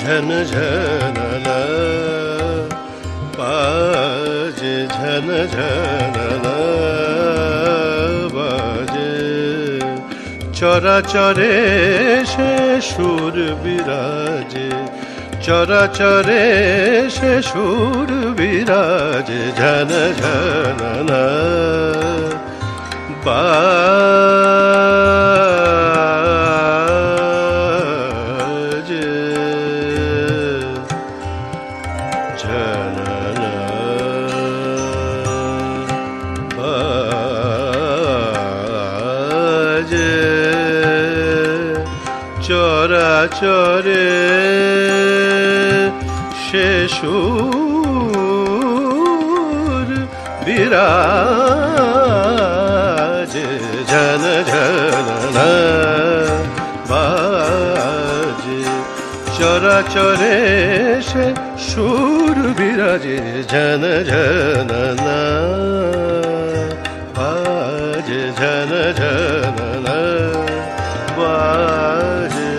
झन झन न बाजे झन झन न बाजे चराचरे से सुर विराजे चराचरे से सुर विराजे झन झन न बाजे झन न बाजे चराचरे से सुर विराजे झन झन न बाजे चराचरे से सुर विराजे झन झन न बाजे झन झन न बाजे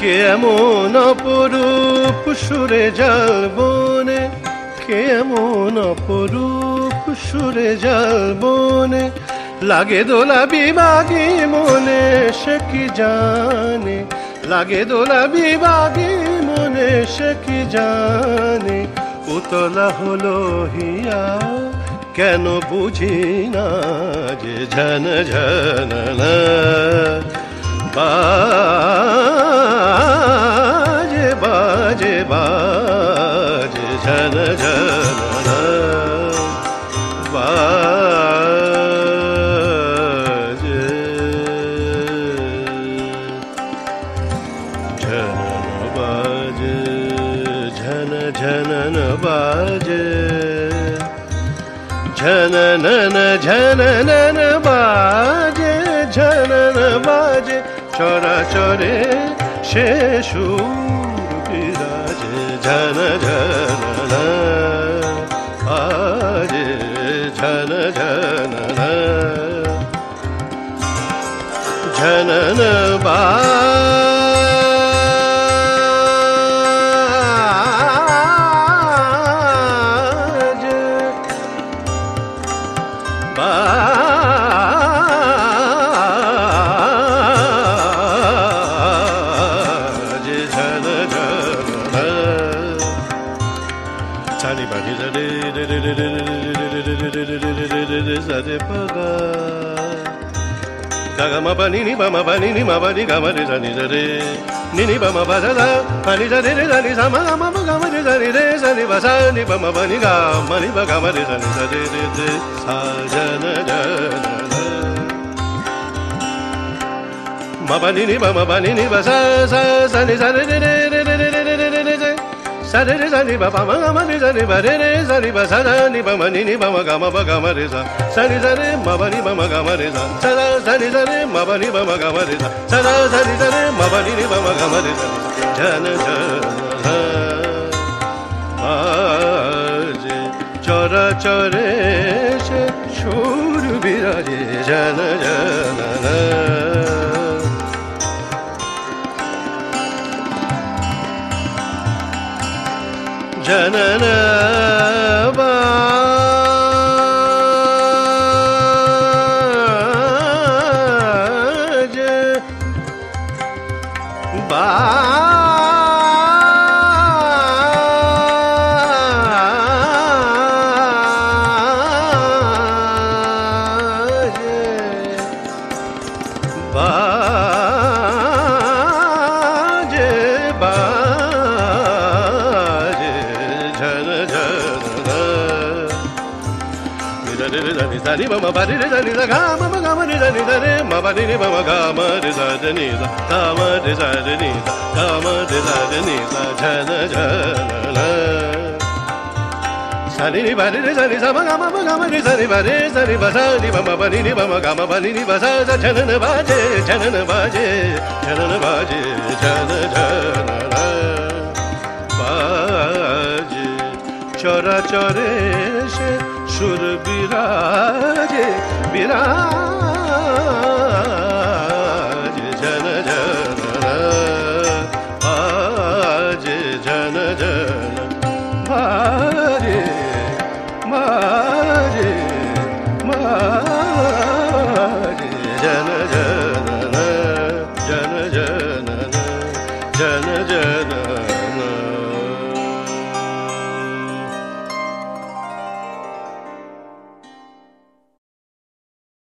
কেমন অপরূপ সুরে জাল বনে কেমন অপরূপ সুরে জাল বনে লাগে দোলা বিভাগী মনে সে কি জানে লাগে দোলা বিভাগী মনে সে কি জানে উতলা হলো হিয়া কেন বুঝি না যে ঝন ঝন না बाजे बाजे बाजे झन झन न बाजे झन बाजे झन झन न बाजे झन न बाजे झन न बाजे चराचरे से सुर विराजे झन झन न बाजे झन झन न झन न बाजे Sare paga Gaga ma ba ni ni ba ma ba ni ni ma ba ni ga ma re sa ni re ni ni ba ma ba sa sa pa ni sa re sa ni sa ma ma ba ga ma re sa ni ba sa ni ba ma ba ni ga ma ni ba ga ma re sa ni sa re sa jana jana ma ba ni ba ma ba ni ba sa sa ni sa re sa re sa ni ba ma ga ma re sa ni ba re sa ni ba sa ni ba ma ni ba ma ga ma re sa ni sa re ma ba ni ba ma ga ma re sa ni sa re ma ba ni ba ma ga ma re sa ni sa re ma ba ni ba ma ga ma re sa jana jana baje चराचरे से सुर विराजे झन झन न जनन बाजे Ni ba ma ba ni da ni da ga ma ni da ni da re ma ba ni ba ma ga ma re da ni da ga ma re da ni da ga ma re da ni da jana jana la sani ni ba re sani sa ma ga ma ni sani ba re sani ba sa ni ba ma ba ni ba ma ga ma ba ni ba sa sa chanan baje chanan baje chanan baje chana chana baje chora chore se sur biraje biraje chana chana baje chana chana baje Mare, Mare, Jana Jana.